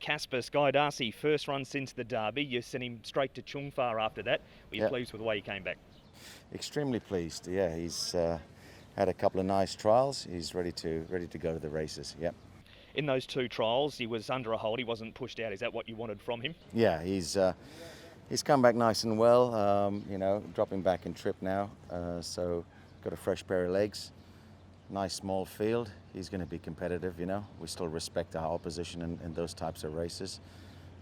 Caspar Sky, DARCI, first run since the Derby. You sent him straight to Chungfar after that. Were you pleased with the way he came back? Extremely pleased. Yeah, he's had a couple of nice trials. He's ready to go to the races. Yep. In those two trials, he was under a hold. He wasn't pushed out. Is that what you wanted from him? Yeah, he's come back nice and well. Dropping back in trip now. So got a fresh pair of legs. Nice small field. He's going to be competitive. We still respect our opposition in those types of races.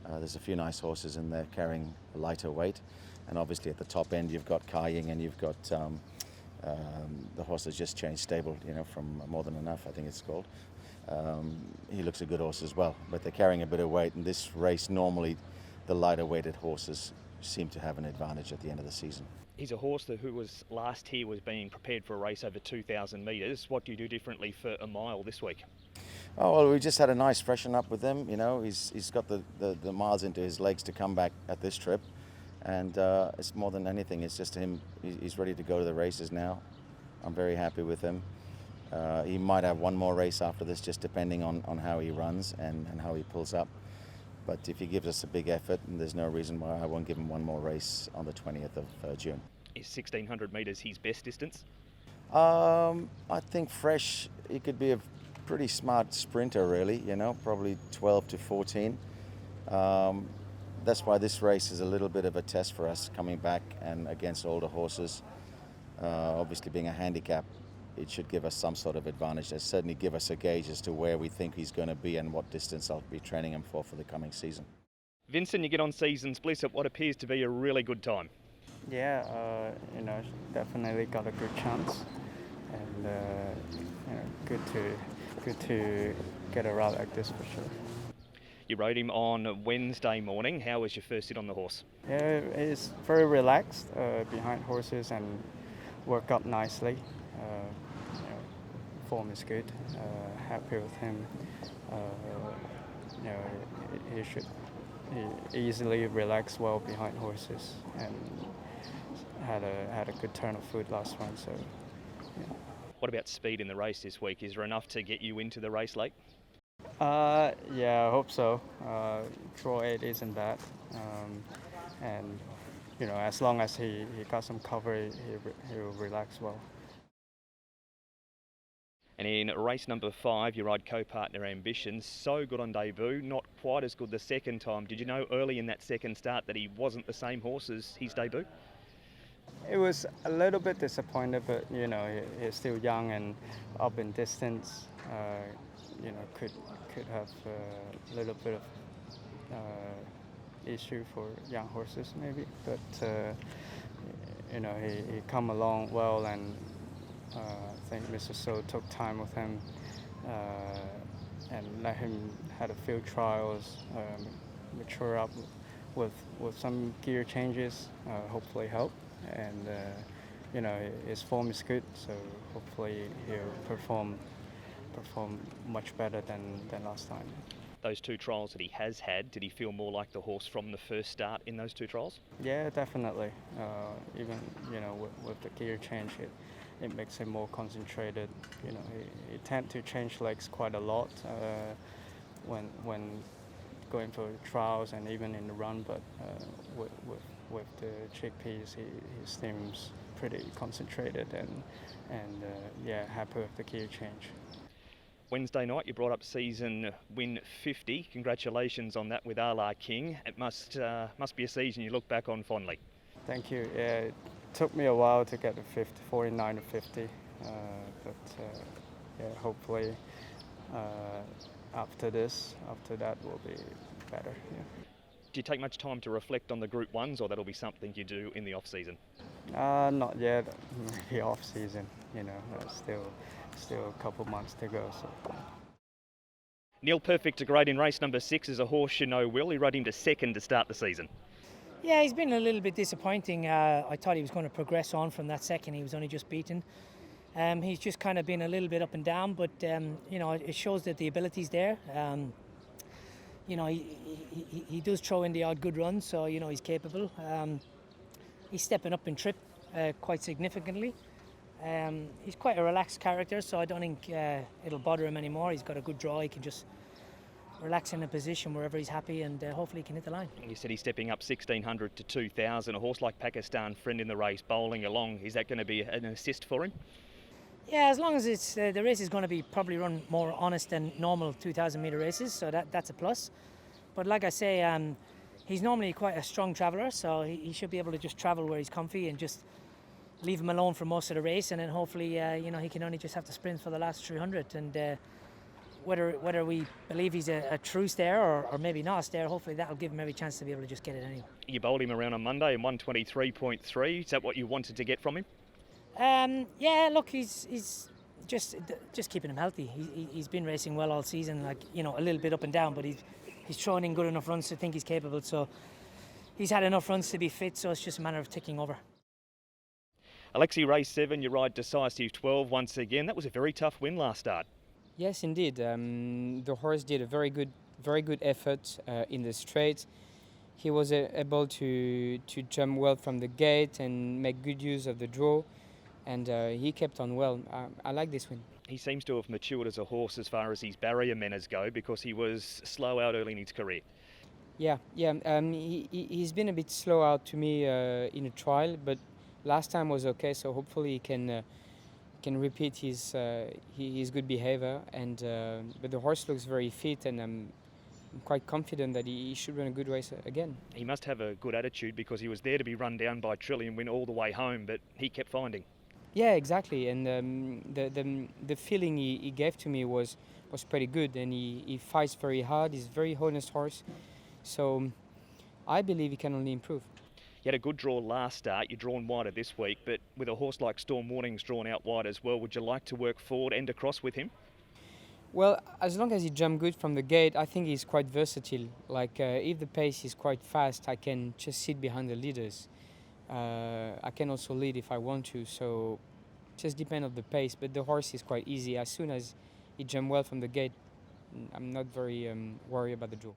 There's a few nice horses in there carrying a lighter weight, and obviously at the top end you've got Kai Ying and you've got the horse that's just changed stable. From More Than Enough, I think it's called. He looks a good horse as well, but they're carrying a bit of weight. In this race, normally the lighter weighted horses seem to have an advantage at the end of the season. He's a horse who was last here was being prepared for a race over 2,000 metres. What do you do differently for a mile this week? Oh, well, we just had a nice freshen up with him. He's got the miles into his legs to come back at this trip, and it's more than anything, it's just him. He's ready to go to the races now. I'm very happy with him. He might have one more race after this, just depending on how he runs and how he pulls up. But if he gives us a big effort, there's no reason why I won't give him one more race on the 20th of June. Is 1,600 metres his best distance? I think fresh, he could be a pretty smart sprinter, really, probably 12 to 14. That's why this race is a little bit of a test for us coming back and against older horses. Obviously being a handicap, it should give us some sort of advantage. It'll certainly give us a gauge as to where we think he's going to be and what distance I'll be training him for the coming season. Vincent, you get on season's Bliss at what appears to be a really good time. Yeah, definitely got a good chance, and good to get a ride like this for sure. You rode him on Wednesday morning. How was your first sit on the horse? Yeah, it's very relaxed behind horses and work up nicely. Form is good. Happy with him. He should easily relax well behind horses, and had a good turn of foot last run. So, yeah. What about speed in the race this week? Is there enough to get you into the race late? Yeah, I hope so. Draw 8 isn't bad, and as long as he got some cover, he'll relax well. And in race number 5, you ride CoPartner Ambition. So good on debut, not quite as good the second time. Did you know early in that second start that he wasn't the same horse as his debut? It was a little bit disappointed, but he's still young and up in distance. Could have a little bit of issue for young horses maybe, but he come along well, and I think Mr. So took time with him and let him have a few trials, mature up with some gear changes, hopefully help. And his form is good, so hopefully he'll perform much better than last time. Those two trials that he has had, did he feel more like the horse from the first start in those two trials? Yeah, definitely. Even with the gear change, it makes him more concentrated. He tend to change legs quite a lot when going for trials and even in the run, but with the chickpeas, he seems pretty concentrated and happy with the gear change. Wednesday night, you brought up season win 50. Congratulations on that with Ala King. It must be a season you look back on fondly. Thank you. Yeah, it took me a while to get to 49 to 50, but hopefully after that will be better. Yeah. Do you take much time to reflect on the Group 1s, or that'll be something you do in the off-season? Not yet. Maybe off-season, still a couple months to go. So. Neil Perfect to grade in race number 6 is a horse you know well. He rode him to second to start the season. Yeah, he's been a little bit disappointing. I thought he was going to progress on from that second. He was only just beaten. He's just kind of been a little bit up and down, but it shows that the ability's there. He does throw in the odd good run, so he's capable. He's stepping up in trip quite significantly. He's quite a relaxed character, so I don't think it'll bother him anymore. He's got a good draw. He can just relax in a position wherever he's happy, and hopefully he can hit the line. You said he's stepping up 1,600 to 2,000. A horse like Pakistan Friend in the race, bowling along. Is that going to be an assist for him? Yeah, as long as it's the race is going to be probably run more honest than normal 2,000 metre races, so that's a plus. But like I say, he's normally quite a strong traveller, so he should be able to just travel where he's comfy and just leave him alone for most of the race, and then hopefully he can only just have to sprint for the last 300. And whether we believe he's a true stare or maybe not a stare, hopefully that'll give him every chance to be able to just get it anyway. You bowled him around on Monday in 123.3. Is that what you wanted to get from him? Yeah, look, he's just keeping him healthy. He's been racing well all season, like, a little bit up and down, but he's throwing in good enough runs to think he's capable. So he's had enough runs to be fit, so it's just a matter of ticking over. Alexis, race 7, you ride Decisive 12 once again. That was a very tough win last start. Yes, indeed. The horse did a very good effort in the straight. He was able to jump well from the gate and make good use of the draw, and he kept on well. I like this win. He seems to have matured as a horse as far as his barrier manners go, because he was slow out early in his career. Yeah. He's been a bit slow out to me in a trial, but last time was okay. So hopefully he can repeat his good behavior. And but the horse looks very fit, and I'm quite confident that he should run a good race again. He must have a good attitude, because he was there to be run down by Trillium Win all the way home, but he kept finding. Yeah, exactly. And the feeling he gave to me was pretty good, and he fights very hard. He's a very honest horse, so I believe he can only improve. You had a good draw last start. You're drawn wider this week, but with a horse like Storm Warning's drawn out wide as well, would you like to work forward and across with him? Well, as long as he jumps good from the gate, I think he's quite versatile. Like if the pace is quite fast, I can just sit behind the leaders. I can also lead if I want to, so just depend on the pace. But the horse is quite easy. As soon as he jumps well from the gate, I'm not very worried about the draw.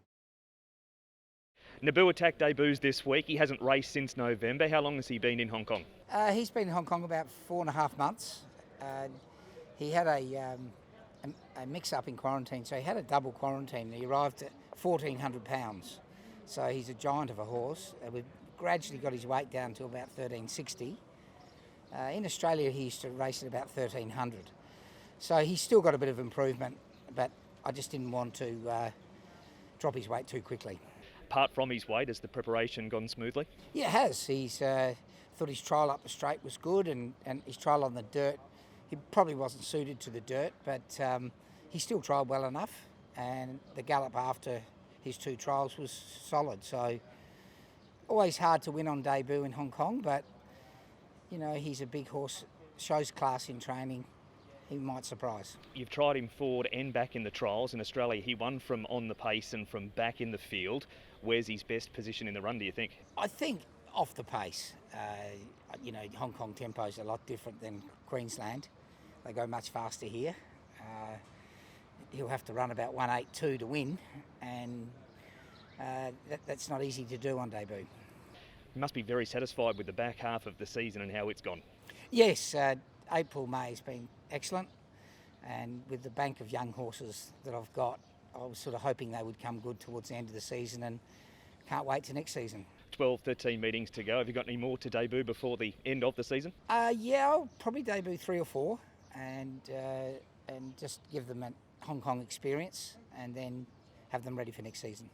Naboo Attack debuts this week. He hasn't raced since November. How long has he been in Hong Kong? He's been in Hong Kong about 4.5 months. He had a mix-up in quarantine, so he had a double quarantine. He arrived at 1,400 pounds, so he's a giant of a horse. We've gradually got his weight down to about 1,360. In Australia, he used to race at about 1,300. So he's still got a bit of improvement, but I just didn't want to drop his weight too quickly. Apart from his weight, has the preparation gone smoothly? Yeah, it has. He's thought his trial up the straight was good, and his trial on the dirt, he probably wasn't suited to the dirt, but he still trialled well enough, and the gallop after his 2 trials was solid. So always hard to win on debut in Hong Kong, but he's a big horse, shows class in training. He might surprise. You've tried him forward and back in the trials. In Australia, he won from on the pace and from back in the field. Where's his best position in the run, do you think? I think off the pace. Hong Kong tempo is a lot different than Queensland. They go much faster here. He'll have to run about 182 to win, and that's not easy to do on debut. You must be very satisfied with the back half of the season and how it's gone. Yes, April, May has been excellent, and with the bank of young horses that I've got, I was sort of hoping they would come good towards the end of the season, and can't wait to next season. 12, 13 meetings to go. Have you got any more to debut before the end of the season? Yeah, I'll probably debut 3 or 4, and just give them a Hong Kong experience, and then have them ready for next season.